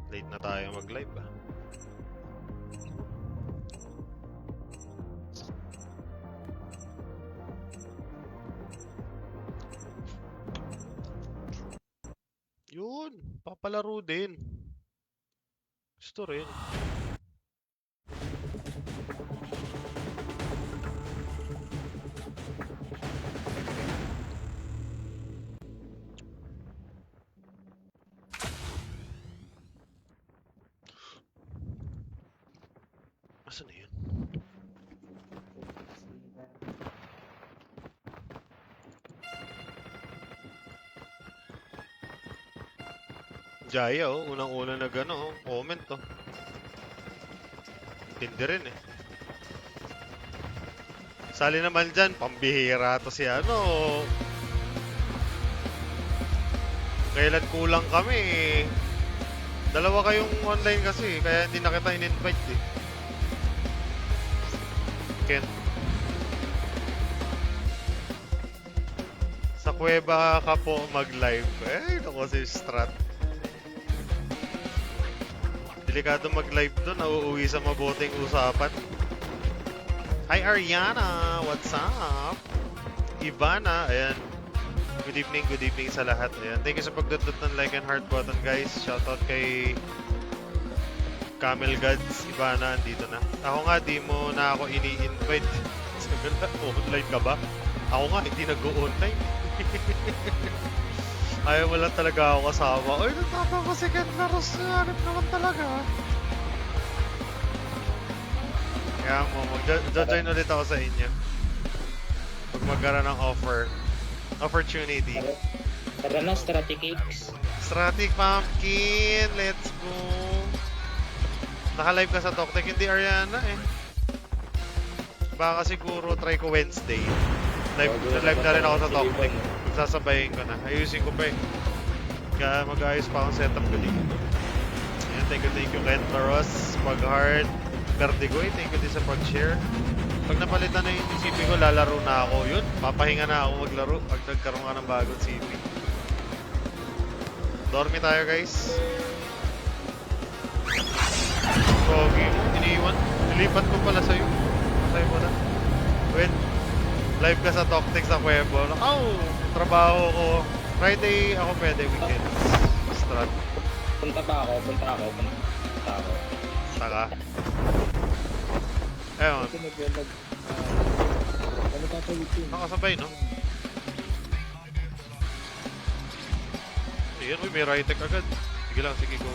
Late na tayo mag-live ah. Yun, papalaro din. Gusto rin. Asan na yun? Jaya oh, unang-una na gano oh, comment oh. Tindi rin eh. Sali naman dyan, pambihira to si ano. Kailan kulang kami eh. Dalawa kayong online kasi, kaya hindi na kita in-invite eh. Ken. Sa kuweba ka po mag-live. Eh, naku si Strat. Delikado mag-live doon, nauuwi sa mabuting usapan. Hi Ariana, what's up? Ivana, ayan. Good evening sa lahat. Ayan. Thank you sa pagdudot ng like and heart button, guys. Shoutout kay Camel Gods. Ivana, andito na. Ako nga, di mo na ako ini-invite. Sabi na, online ka ba? Ako nga, hindi nag-online. Ayaw mo lang talaga ako kasama. Ay, nagtapa ko si Ken Laros. Hanip naman talaga. Kaya mo, mag-join ulit ako sa inyo. Pag magkaroon ng opportunity. Tara na, Straticakes. Stratic Pumpkin, let's go. Naka-live ka sa Toktek, hindi Ariana eh. Baka siguro try ko Wednesday. Live na rin ako sa Toktek. Magsasabayin ko na. Ayusin ko pa eh. Kaya mag-ayos pa akong setup ko dito. Ayan, thank you Ken Laros, Pag-Heart, Vertigoy, thank you din sa pag-share. Pag napalitan na yung CP ko, lalaro na ako. Yun, papahinga na ako maglaro pag nagkaroon ka ng bagong CP. Dormi tayo guys. Pogi mo, iniwan. Nilipat ko pala sa'yo. Sa'yo mo na. Wait, live ka sa Toktek sa Pueblo. Trabaho ko. Friday ako pwede, weekends. Strat. Punta ako. Saka. Ayun. Kasi nag-vlog. Ano tatawid yun? Nakasabay, no? Ayan, may Rytec agad. Sige lang, sige go.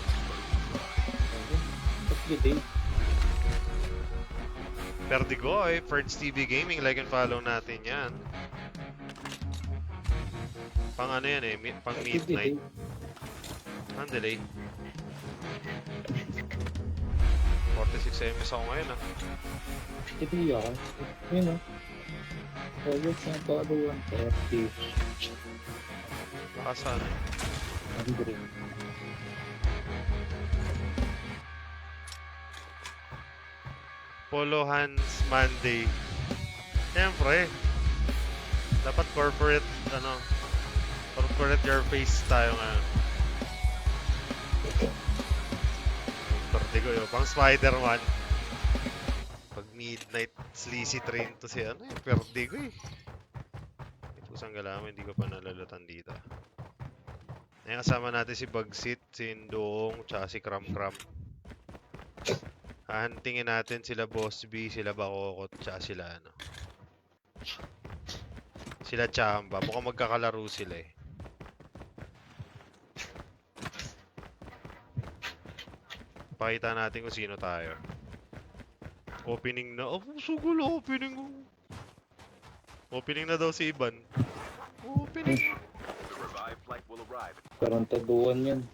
That's good day. Vertigoy, Ferds TV Gaming, like and follow natin yan. Pang ano yan eh, pang midnight. Ang delay. 46 ms ako ngayon ah. Ito yan. Yun o. Forward sa bago 130. Baka sana eh. Andre. Polo Hands Monday. Siyempre. Dapat corporate your face tayo ngayon. Vertigo yun. Pang Spider-Man. Pag midnight sleazy train to si ano eh. Vertigo eh. Ito sang galaman, hindi ko pa nalalatan dito. Ngayon kasama natin si Bagsit, si Indong, tsaka si Kram Kram. Hahantingin natin sila Boss B, sila Bakokot, tsaka sila ano. Sila Chamba. Mukhang magkakalaro sila eh. Pakita natin kung sino tayo. Opening na. Oh, sugol opening ko. Opening na daw si Iban. Opening. Parang taduan yan.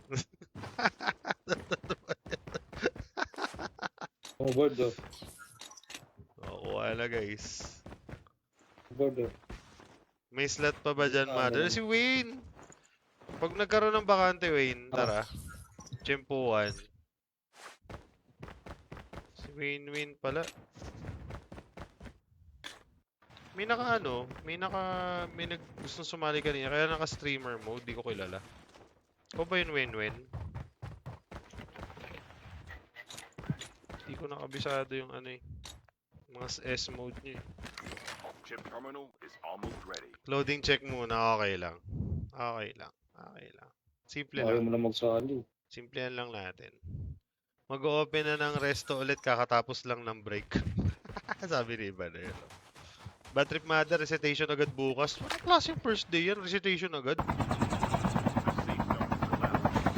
Overboard o. Kuha na guys. Overboard o. May slot pa ba dyan, mother? Si Wayne! Pag nagkaroon ng bakante, Wayne, tara. Tsempuan. Si Wayne pala. May gustong sumali kanina, kaya naka-streamer mode, di ko kilala. Ko ba yun, Wayne? ko nakabisado yung ano eh. Mga S mode nyo eh. Chip terminal is almost ready. Loading check muna, okay lang. Okay lang. Okay lang. Simple Ayaw lang. mo na magsali. Simplihan lang natin. Mag-open na ng resto ulit kakatapos lang ng break. Sabi ni Ivan na yun. Bad trip mother, recitation agad bukas. Ano klaseng first day yan? Recitation agad? The safe zone is collapsing.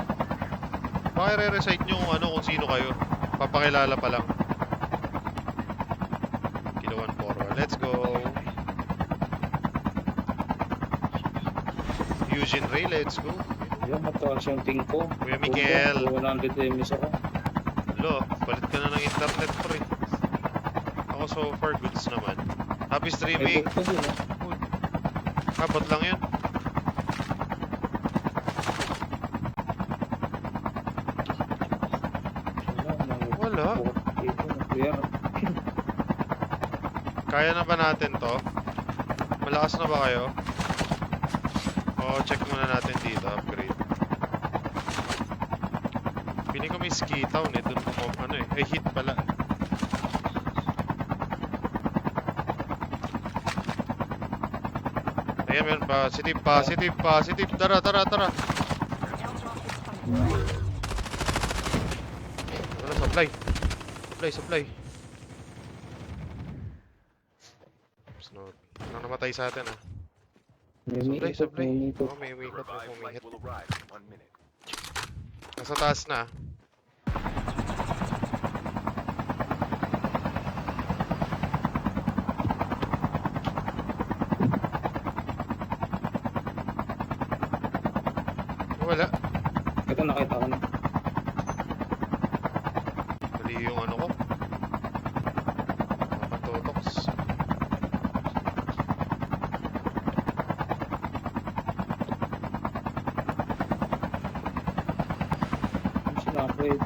Baka re-recite nyo kung ano, kung sino kayo. Papakilala pa lang. Kilawan forward. Let's go. Eugene Ray, let's go. Yan, mataas yung ping ko. Kuya Miguel. 100 ms ako. Lo, palit ka na ng internet pre. Ako so far goods naman. Happy May streaming. book kasi, no? Abot lang yun. Wala. Clear. Kaya na ba natin to? Malakas na ba kayo? O, check muna natin dito. Upgrade. Piling ko may ski town eh. Doon mo ano eh. Ay, hit pala. Ayan, meron positive, positive, positive. Tara, tara, tara. Wala, supply. Supply, supply. Snow. Ano namatay sa atin ah? Supply, supply. Oo, may The umikot, may revived flight umikot. will arrive in 1 minute. Nasa taas na. Wala. Ito nakita ko na. Mali yung ano ko. Patutoks. Yung sinapwede.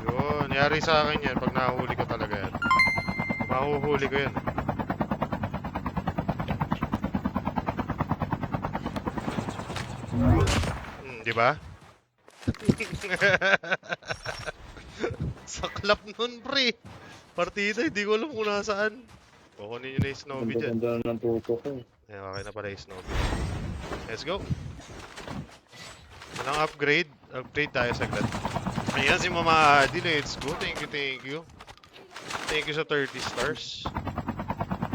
Yun, yari sa akin yan pag nahuli ko talaga yan. Mahuhuli ko yan. Di ba? Saklap nun, pre. Partida, hindi ko alam kung nasaan. Kukunin nyo na yung Snowbee dyan. Ganda na ng tuto ko. Ayan, okay na pala yung Snowbee. Let's go. Walang upgrade. Upgrade tayo saglit. Ayan si Mama Adi. Let's go. Thank you, thank you. Thank you sa 30 stars.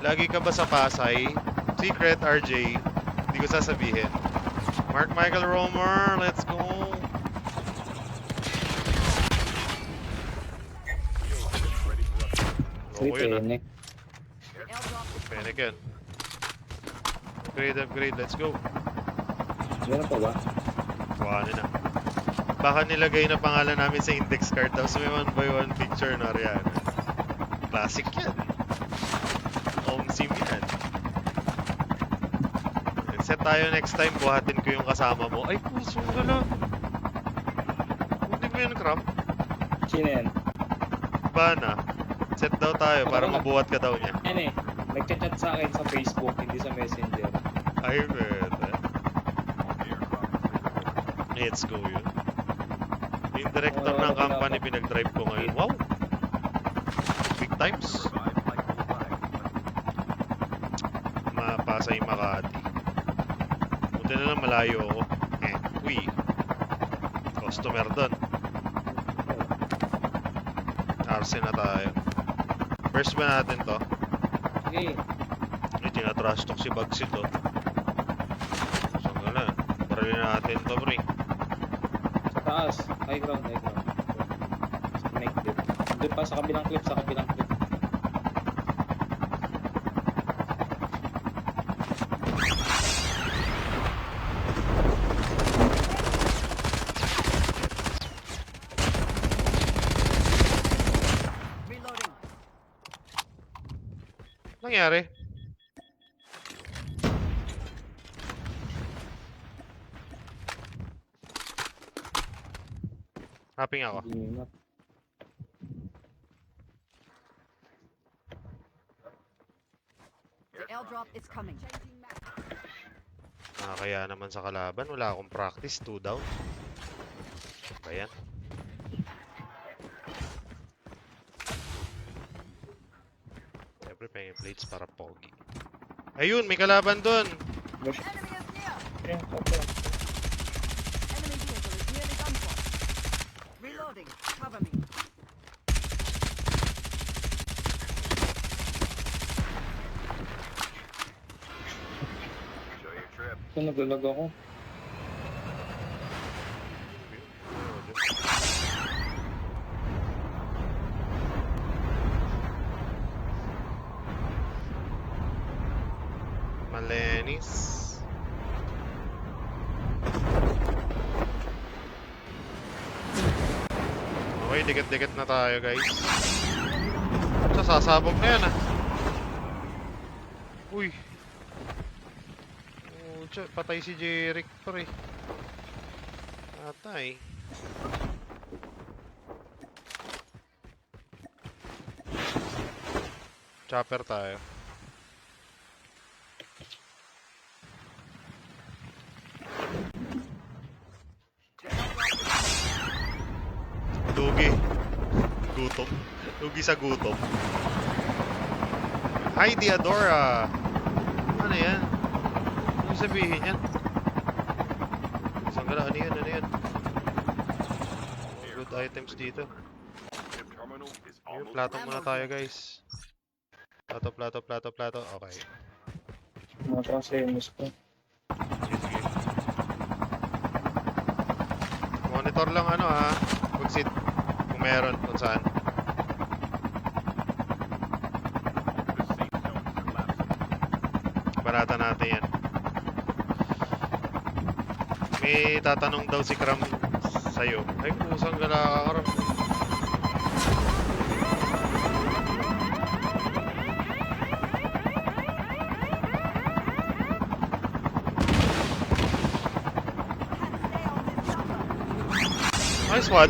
Lagi ka ba sa Pasay? Secret, RJ. Hindi ko sasabihin. Mark Michael Romer. Let's go. Uy, Oo, yun ah. tenek. Panic yan. Upgrade, upgrade. Let's go. Meron pa ba? Kuhanin na. Baka nilagay na pangalan namin sa index card tapos may 1x1 picture na riyan. Classic yan. Home sim yan. Set tayo next time. Buhatin ko yung kasama mo. Ay, puso ka lang. Hindi mo yun, Cram? Sino yan? Bana. Set daw tayo para mabuhat ka daw niya. Yan eh. Nagchat-chat sa akin sa Facebook, hindi sa Messenger. Ay, pwede. The aircraft is ready. Let's go yun. Yung director ng company pinag-drive ko ngayon. Wow! Big The times. revived flight will arrive in 1 minute. Mapasay Makati. Buti na lang malayo ako. Uy. Customer doon. Arse na tayo. First ba natin to? Sige. May tinatrash talk si Bugsy to. Saan ka na? Baralin natin to, pre. Sa taas. High ground, high ground. Connected. Doon pa sa kabilang clip, sa kabilang clip. Nangyari? Happing ako. Hindi na. The airdrop is coming. Nakakaya naman sa kalaban. Wala akong practice. 2 down. Ba yan? Siyempre, pengin plates para pogi. Ayun, may kalaban dun. Bush. Enemy is near. Ayun, okay. Enemy vehicle is nearly done for. Reloading. Cover me. Show your trip. Ito, naglalag ako. Malenis. Okay, dikit-dikit na tayo, guys. Sasabog na yan, ah. Uy. Oh, patay si Jeric, pre. Patay. Chopper tayo. Lugi. Gutom. Lugi sa gutom. Hi, Diadora! Ano yan? Ano sabihin yan? Isang gala, ano yan? Ano yan? Mga good items dito. Ship terminal is Ayun, almost plato muna tayo, guys. Plato. Okay. Mga semis ko. Sige. Monitor lang ano ha. Exit. Kung meron, kung saan. the safe zone is collapsing. Barata natin yan. May tatanong daw si Kram sa'yo. Ay, kusang gala ka, Kram. Nice one.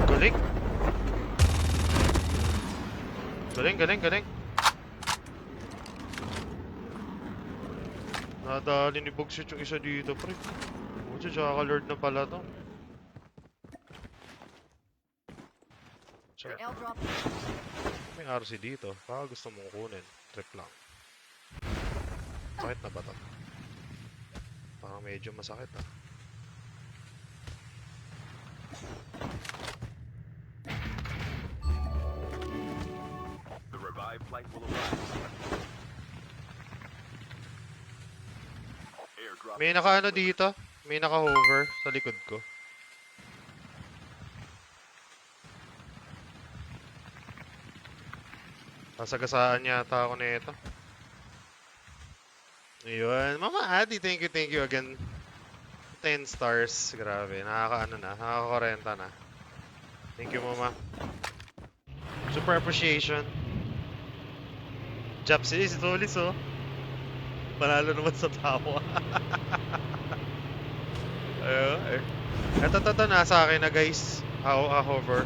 Galing. Galing. Nadali ni Bogshit yung isa dito, pre. Buti tsaka lord na pala to. Tsaka, Airdrop. may RC dito. Baka gusto mong kunin. Trip lang. Sakit na ba to? Parang medyo masakit ah. The revived flight will arrive. Airdrop. May naka-ano dito? May naka-hover sa likod ko. Nasagasaan yata ako nito. Ayun. Mama Adi, thank you again. 10 stars. Grabe. Nakaka-ano na. Nakaka-40 na. Thank you, Mama. Super appreciation. Japsi, si Tolis, oh. Panalo naman sa tawa. Ayun, eh. Eto, nasa akin na, guys. Hover.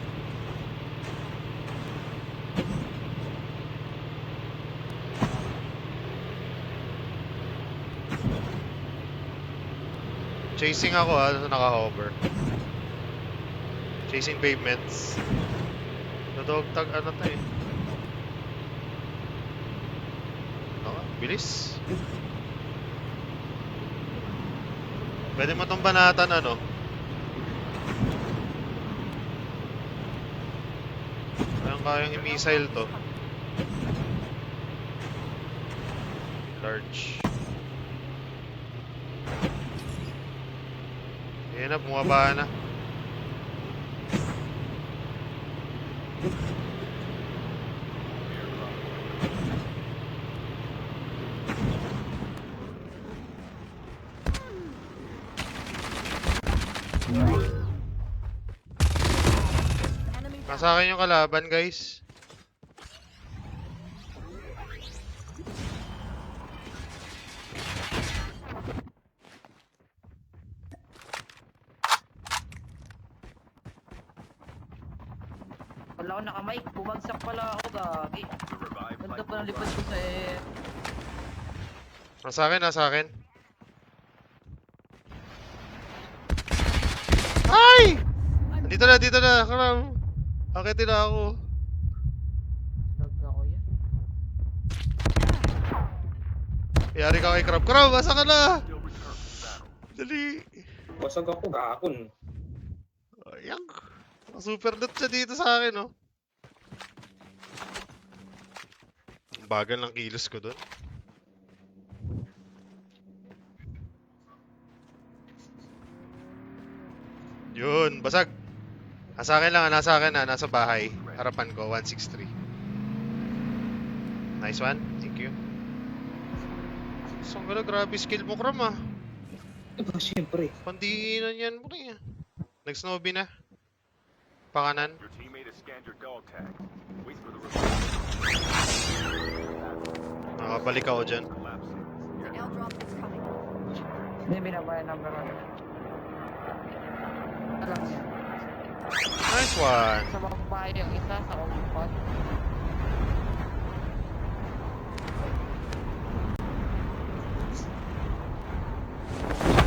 Chasing ako naka-hover. Chasing pavements. Dog tag ano to eh. Bilis. Pwede mo tong banatan ano. Kayang i-missile to. Large. Ayan na, bumaba na. Enemy down. Nasa akin yung kalaban, guys. Wala ako nakamike, bumagsak pala ako, gagi. The revived Ganda flight pa ng will lipad arrive. ko sa Nasa akin. Ay! Dito na, Kram. Akitin na ako. Lag ako yan. Yari ka kay Kram. Kram, asa ka na? Still return to battle. Dali. Basag ako, gakon. Ayan. Super dot siya dito sa akin, oh. Ang bagal ng kilos ko doon. Yun, basag. Nasa akin lang, nasa akin na, nasa bahay. Harapan ko, 163. Nice one, thank you. So, grabe skill mo, Kram, ah. Aba, siyempre. Pandiinan yan, pre. Nag-snowbie na. Pakanan. Your teammate has scanned your dog tag. Wait for the Nakabalik ako dyan. collapsing. The airdrop is coming. Hindi, binabayan ng gano'n. Alam niya. Nice one. Sa babae yung isa, sa umpot.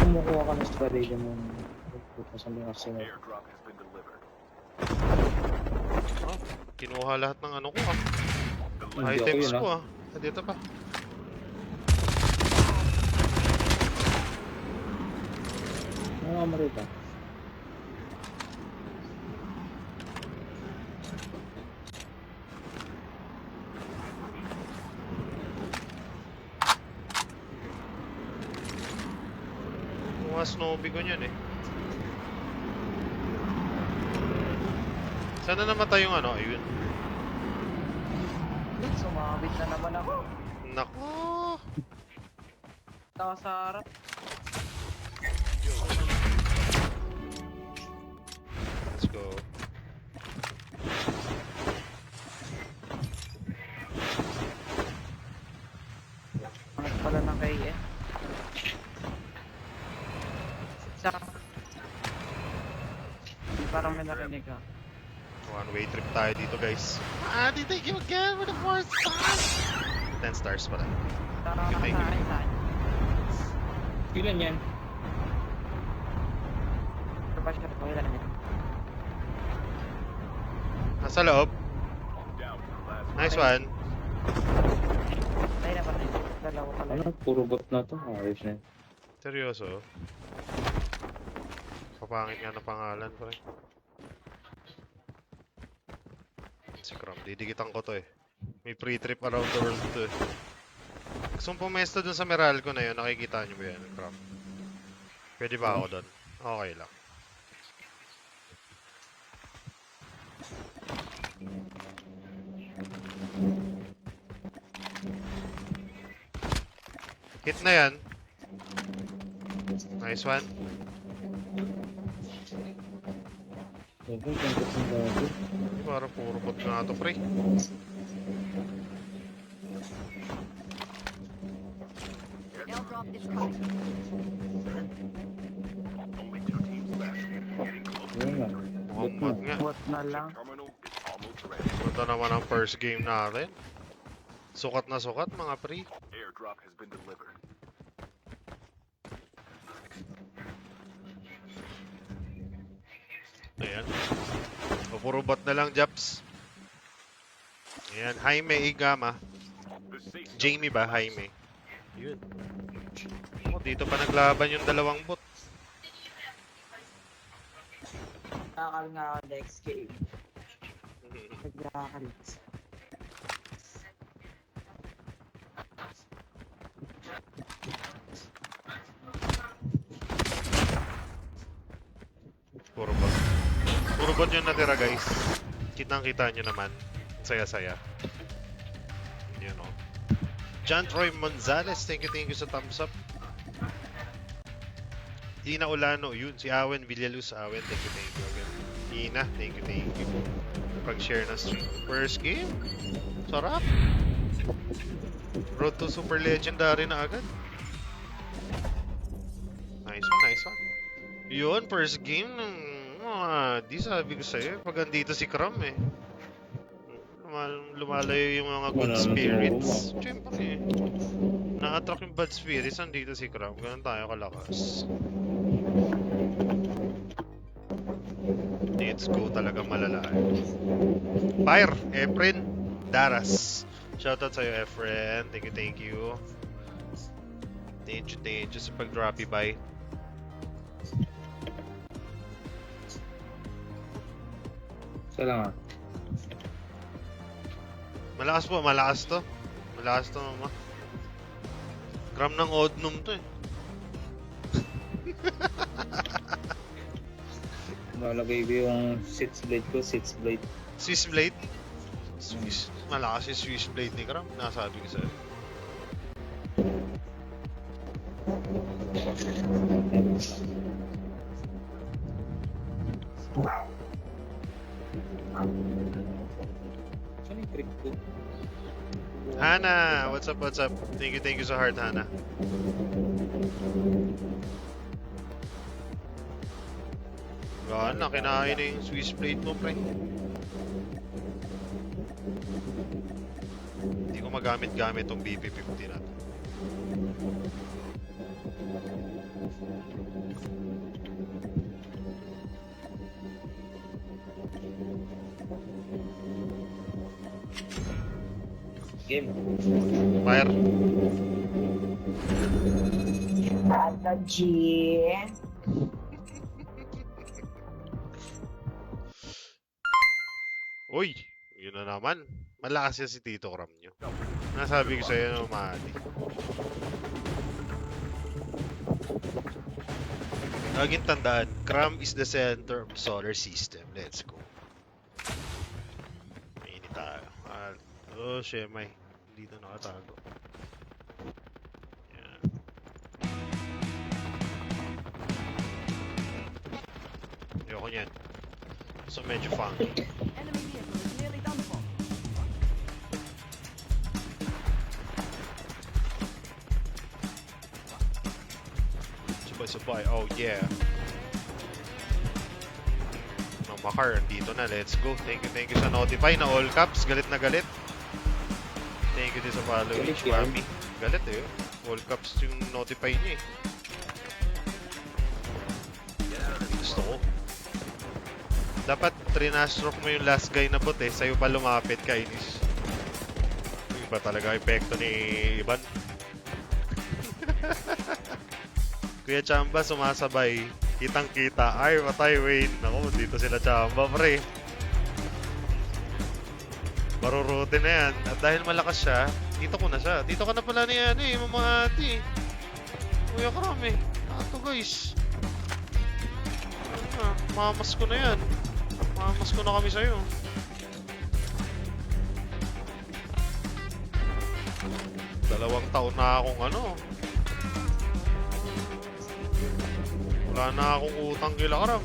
Kumukuha ka ng strategy mo. Pupunta sa mga sinod. Airdrop has been delivered. Oh, kinuha lahat ng ano ko, ah. The Hindi ako Items yun, ko, ah. Dito pa. Mga marita. Mga snowbie ko yun, eh. Sana namatay yung ano, ayun. Sumabit na naman ako. Nako. Tawa sa harap. Let's go. Angat pala ng KS. Isa. Parang may narinig ka. One-way trip tayo dito, guys. Adi, thank you again for the 4 stars. 10 stars pala. Tara ka Thank you. sa akin, saan? Ilan yan? Ito pa siya, pakilan niya. Nasa loob. down to the last. Nice one. Tayo na pa rin. Dalawa pala. Ano? Puro bot na to. Ayos na. Seryoso. Kapangit nga na pangalan, pre. Si Kram, didikitan ko to, eh. May pre-trip around the world to, eh. Gusto mong pumesto dun sa Meralco na yun, nakikita nyo ba yan, Kram? Pwede ba ako dun? Okay lang. Hit na yan. Nice one. Ayun, kung gusto mo bago. Parang puro bot nga to, pre. The airdrop is coming. Only 2 teams left. Getting close. Ayun nga. Mukhang Bot bot nga. Bot na lang. Terminal is almost ready. Punta naman ang first game natin. Sukat na sukat, mga pre. Airdrop has been delivered. Ayan. O, puro bot na lang, Japs. Ayan, Jaime Igama. The safe zone Jamie ba? Jaime. Yun. O, dito pa naglaban yung dalawang bot. Nakakal nga ako next game. Nagkakal. Puro bot. Puro bot yung natira, guys. Kitang-kita nyo naman. Ang saya-saya. Yun, o. John Troy Monzales, thank you sa thumbs up. Ina Olano, yun. Si Awen Villaluz. Awen, thank you again. Ina, thank you. Pag-share na stream. First game. Sarap. Road to Super Legendary na agad. Nice one. Yun, first game ng... di sabi ko sa'yo, pag andito si Kram, eh. Lumalayo yung mga good spirits. Siyempre, na-attract yung bad spirits, andito si Kram. Ganun tayo kalakas. Let's go talaga malala. Fire! Efren Daras. Shoutout sa'yo, Efren. Thank you, thank you. Thank you sa pag-droppy by. Isa lang ah. Malakas po, malakas to. Malakas to, mama. Gram ng Odnum to eh. Nalagay ko yung Sits Blade ko, Sits Blade. Swiss Blade? Swiss. Malakas yung Swiss Blade ni Gram. Nasabi ko sa'yo. Saan yung trip ko? Hana! What's up, what's up? Thank you sa heart, Hana. Gana, kinain na yung Swiss Blade mo, pre. Hindi ko magamit-gamit tong BP-50 na to. Game. Fire. Tata G. Uy! Yun na naman. Malakas yan si Tito Kram nyo. Nasabi ko sa'yo na umali. Laging tandaan, Kram is the center of the solar system. Let's go. Mainit tayo. Oh, Shemay. Dito nakatago. Yan. Ayoko niyan. So medyo funky. Enemy vehicle is nearly done for. Sabay-sabay. Oh, yeah. Makar, dito na. Let's go. Thank you sa notify na all caps. Galit na galit. Thank you din sa following, Galit yan. Mami. Galit eh. All caps yung notify niya eh. Gusto ko. Dapat trinastroke mo yung last guy na bot eh. Sa'yo pa lumapit, kainis. Yung ba talaga epekto ni Iban? Kuya Chamba sumasabay. Kitang-kita. Ay, patay, wait. Naku, dito sila Chamba, pre. Maruruti na yan. At dahil malakas siya, dito ko na siya. Dito ka na pala ni ano eh, mamahati. Kuya Kram eh. Ato guys. Mamas ko na yan. Mamas ko na kami sa'yo. Dalawang taon na akong ano. Wala na akong utang kila Kram.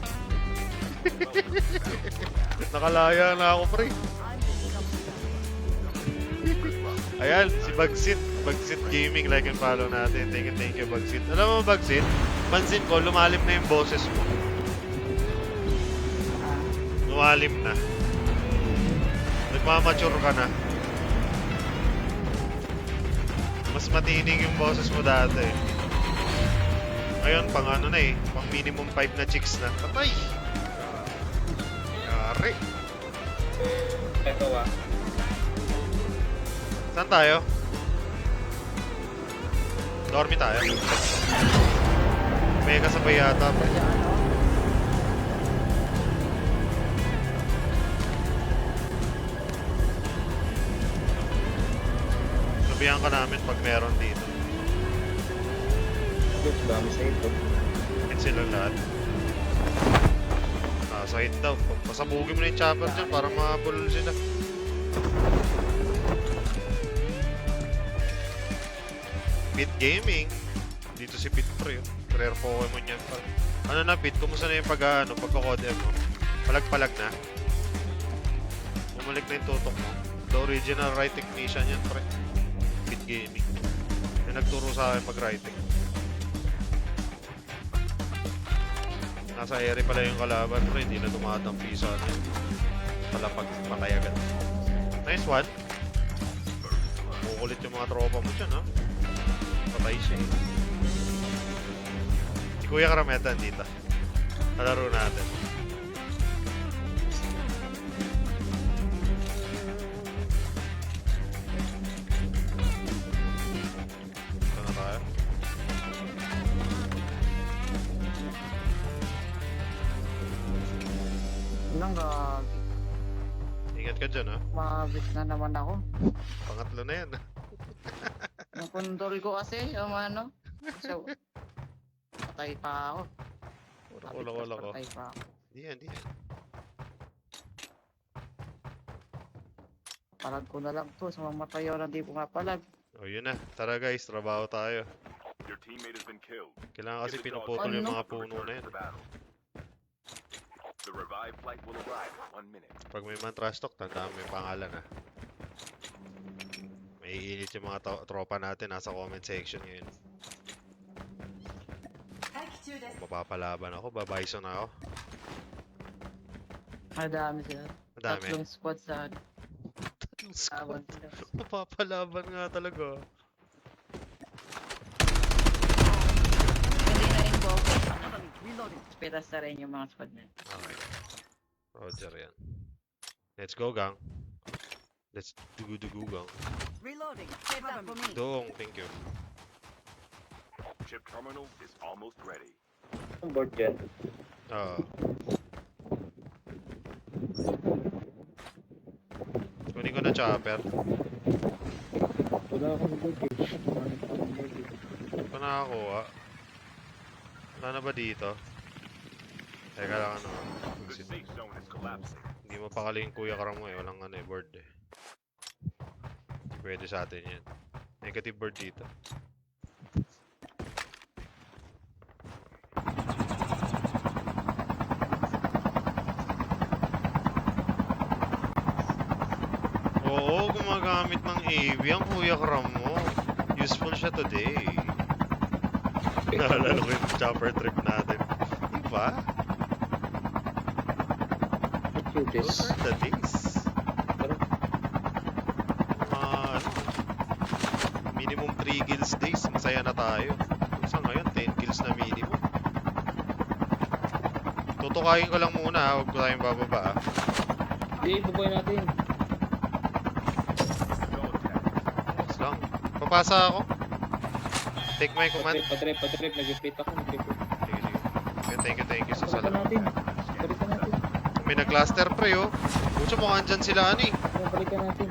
Nakalaya na ako, pre. I'm picking up the Ayan, si Bagsit. Bagsit Gaming, like and follow natin. Thank you, Bagsit. Alam mo, Bagsit, pansin ko, lumalim na yung boses mo. Lumalim na. Nagmamature ka na. Mas matining yung boses mo dati. Ngayon, pang ano na eh. Pang minimum 5 na chicks na. Patay! Yari. Eto ah. Saan tayo? Dormi tayo. May kasabay yata pa. Sabihan ka namin pag meron dito. Good, dami sa ito. Hit silang lahat. Nasa hit daw. Pasabugin mo na yung chopper dyan para mapulol sila. Pit Gaming. Dito si Pit Pro yun. Rare Pokemon yan pa. Ano na Pit? Kumusta na yung pagka-code mo? Palag-palag na? Bumalik na yung tutok mo. The original right technician yan pre. Pit Gaming. Yung nagturo sa akin mag-writing. Nasa area pala yung kalaban pre. Hindi na dumadampi sa atin. Palapag patay agad. Nice one. Kukulit yung mga tropa mo dyan ha. Patay siya eh. Si Kuya Karametan dito. Kalaro natin. Nang gagi. Ingat ka dyan, ha? Mabit na naman ako. Pangatlo na yan. Yung kondol ko kasi, yung ano. So, patay pa ako. Wala ko. Patay pa ako. Di yan. Palag ko na lang to sa mamatay na di pumapalag. O, yun na. Tara guys, trabaho tayo. Your teammate has been killed. Kailangan kasi Give the dog pinuputol yung Ano? mga puno na yan. to battle. The revived flight will arrive in 1 minute. Pag may man trash talk, tandaan mo yung pangalan, ha? May iinit yung mga tropa natin. Nasa comment section ngayon. Kung mapapalaban ako, babayso na ako. Madami sila. Madami. Tatlong squad sa tawag sila. Mapapalaban nga talaga. Hindi na involved. Enemy reloading. Pitas na rin yung mga squad na. Okay. Roger yan. Let's go, gang. Let's dugu gang. Reloading. Cover me. Doong, thank you. Chip terminal is almost ready. Ang board dyan. Kunin ko na chopper. Wala akong board eh. Wala akong board eh. Hindi ko nakakuha. Wala na ba dito? Teka lang ano. The safe zone is collapsing. Hindi mapakali yung Kuya Karam mo eh. Walang ano eh, board eh. Hindi pwede sa atin yan. Negative board dito. Oo, gumagamit ng AV ang Kuya Karam mo. Useful siya today. Naalala ko yung chopper trip natin. Diba? Those are the days. Ano, minimum 3 kills days, masaya na tayo. Sa ngayon, 10 kills na minimum. Tutukayin ko lang muna ha, huwag ko tayong bababa ha. Hindi, babay natin. Dog tag. Mas lang. Papasa ako. Take my command. Patrip. Nag-repeat ako. Sige. Thank you sa Balikan salamat. natin. Balikan natin. May nag-cluster pre oh. Pucha mukhang dyan sila ani. Balikan natin.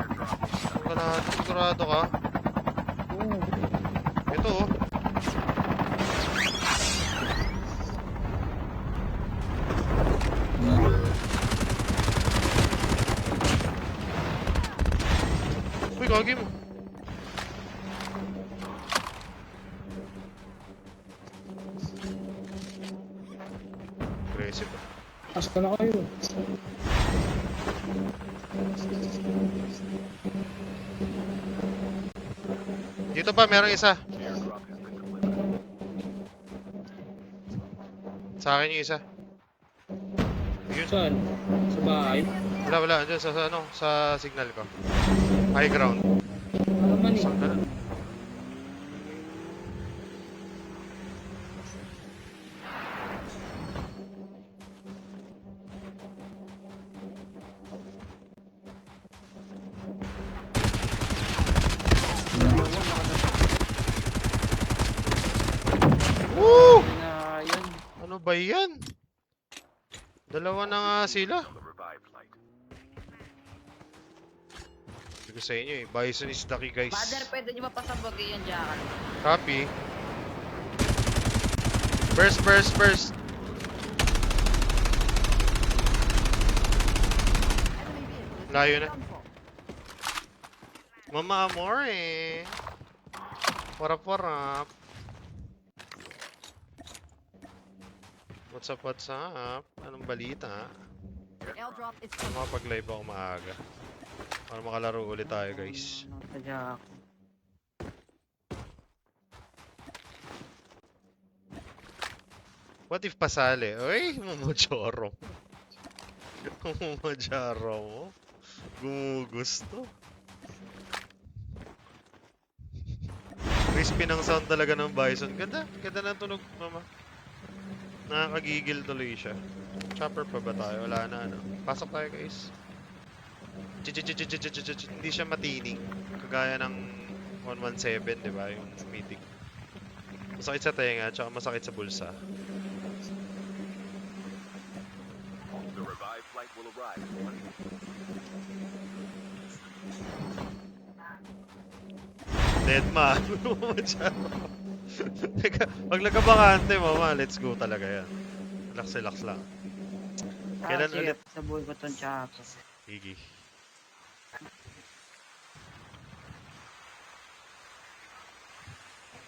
Wala, sigurado ka. Oo. Ito oh. Uy, gagi mo. Aggressive ah. Asa na kayo? Dito pa, merong isa. Airdrop has been delivered. Sa akin yung isa. Yun. Saan? Sa bahay? Wala. Diyan sa signal ko. High ground. Ano naman eh? Saan ka na? Woo! Na yun. Ano ba yan? Dalawa na nga sila. On the revived flight. Sabi ko sa inyo eh. Bison is the key guys. Father, pwede nyo mapasabog yung jacket. Copy. Burst. Enemy vehicle is Layo na. done for. Mama Amore. Warap. What's up? Anong balita? Airdrop is coming. Makapag-live ako maaga. Para makalaro ulit tayo guys. Ano, sadya ako. What if pasali? Uy, mumuchoro. Mumuchoro mo. Gumugusto. Crispy ng sound talaga ng Bison. Ganda ng tunog, mama. Nakakagigil tuloy siya. Chopper pa ba tayo? Wala na ano. Pasok tayo guys. Hindi siya matining. Kagaya ng 117, di ba? Yung mythic. Masakit sa tenga, tsaka masakit sa bulsa. The revived flight will arrive in 1 minute. Deadma. Pag nagkabakante, mama, let's go talaga yan. Relax lang. Kailan sige, ulit? sabuhay ko tong tsaka. Sige.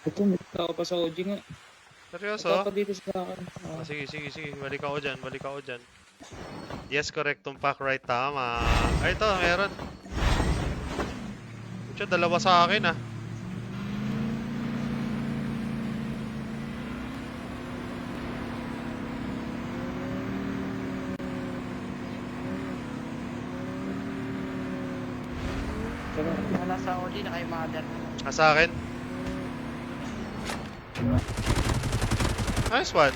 Ito, may tao pa sa OG nga. Seryoso? Tao pa dito sa akin. Sige. Balik ako dyan. Yes, correct. Tumpak right. Tama. Ay, ito, meron. Pucha, dalawa sa akin, ah. Wala sa OG na kay mother. Ah, sa akin. Nice one.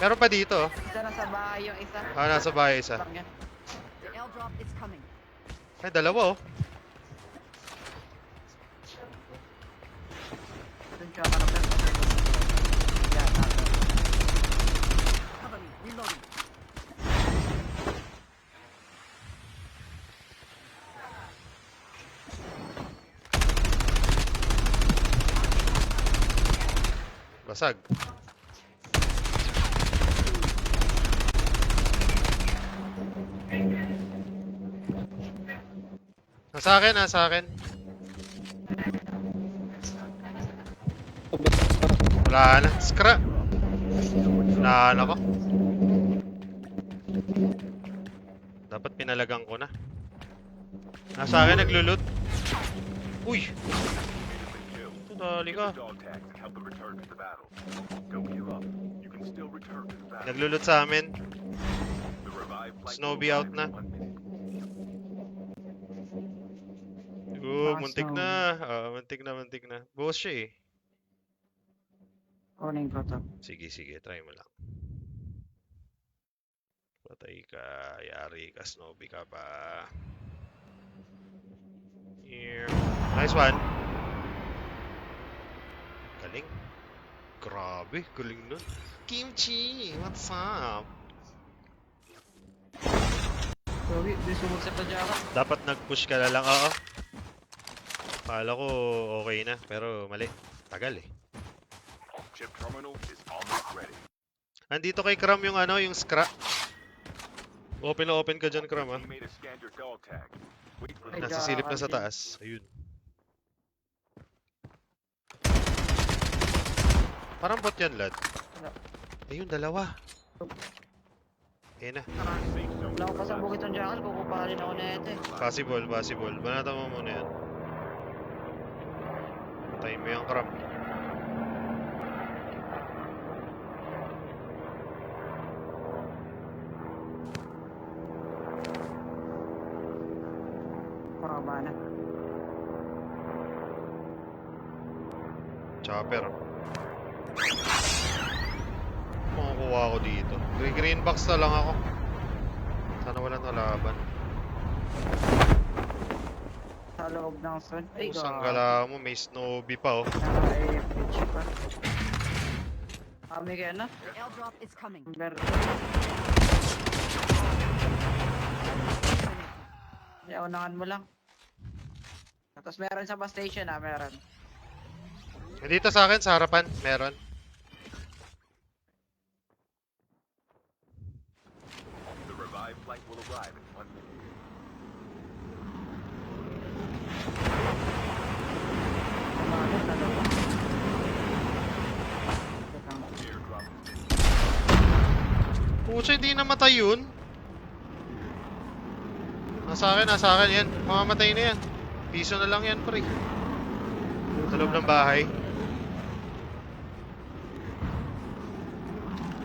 Meron pa dito. Isa na sa bahay yung isa. Ah, nasa bahay isa. Lang yan. The airdrop is coming. Ay, dalawa, oh. Tong tsaka na pero. Yan, nasa. Cover me. Reloading. Basag. Nasa akin. Wala na. Scrap. Wala na ko. Dapat pinalagang ko na. Nasa akin, naglulut. Uy! Ito, dali ka. Get the dog tags and help them return to the battle. Don't give up. You can still return to the battle. Naglulut sa amin. The revived flight Snowbie will out arrive na. in 1 minute. Muntik na. Muntik na. Boss siya, eh. Kunin ko to. Sige, try mo lang. Patay ka, yari ka, Snowbie ka pa. Here. Nice one. Galing. Grabe, galing nun. Kimchi, what's up? Sorry, di sumugsak na tsaka. Dapat nag-push ka na lang, oo. Kala ko okay na, pero mali. Tagal, eh. Chip terminal is almost ready. Andito kay Kram yung yung scrap. Open ka dyan, Kram, ah. Teammate has scanned your dog tag. Wait for Ay, the Nasa silip na sa Jaka, taas. Ayun. Parang bot yan, lad. Ayun, dalawa. Ayun na. safe zone. Wala ko pa sa bukit ng jackal, kukupahalin ako na ito eh. Possible. Banata mo muna yan. Patayin mo yung Kram. Pakaba na. Chopper. Makukuha ako dito. Green box na lang ako. Sana walang nalaban. Sa loob ng sun. Ay, Pusang gala mo, may Snowbie pa, oh. Ay, bitch pa. Kami kaya na. The airdrop is coming. Ber. Unahan mo lang. Tapos meron sa bus station meron. Dito sa akin, sa harapan, meron. The revived flight will arrive in 1 minute. Umahan, dalawa. Airdrop Pucha, hindi namatay yun. Nasa akin yan. Mamamatay na yan. Piso na lang yan, pre. Sa loob ng bahay.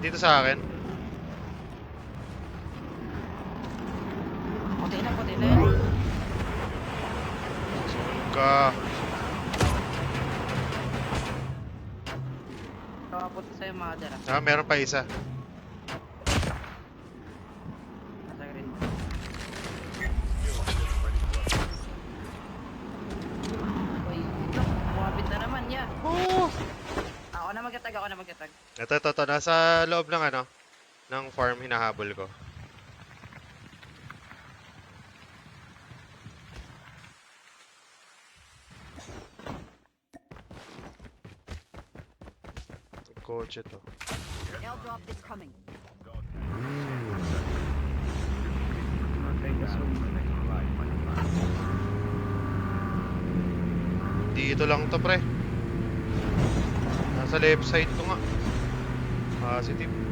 Dito sa akin. Puti na yan. Sunog ka. Nakapunta sa'yo mother Ah, meron pa isa. Nasa green. Uy, ito. Kumapit na naman yan. Oh! Ako na magkatag. Ito. Nasa loob ng ng farm hinahabol ko. kotse to. Airdrop is coming. Dito lang to, pre. Nasa left side ko nga. Positive.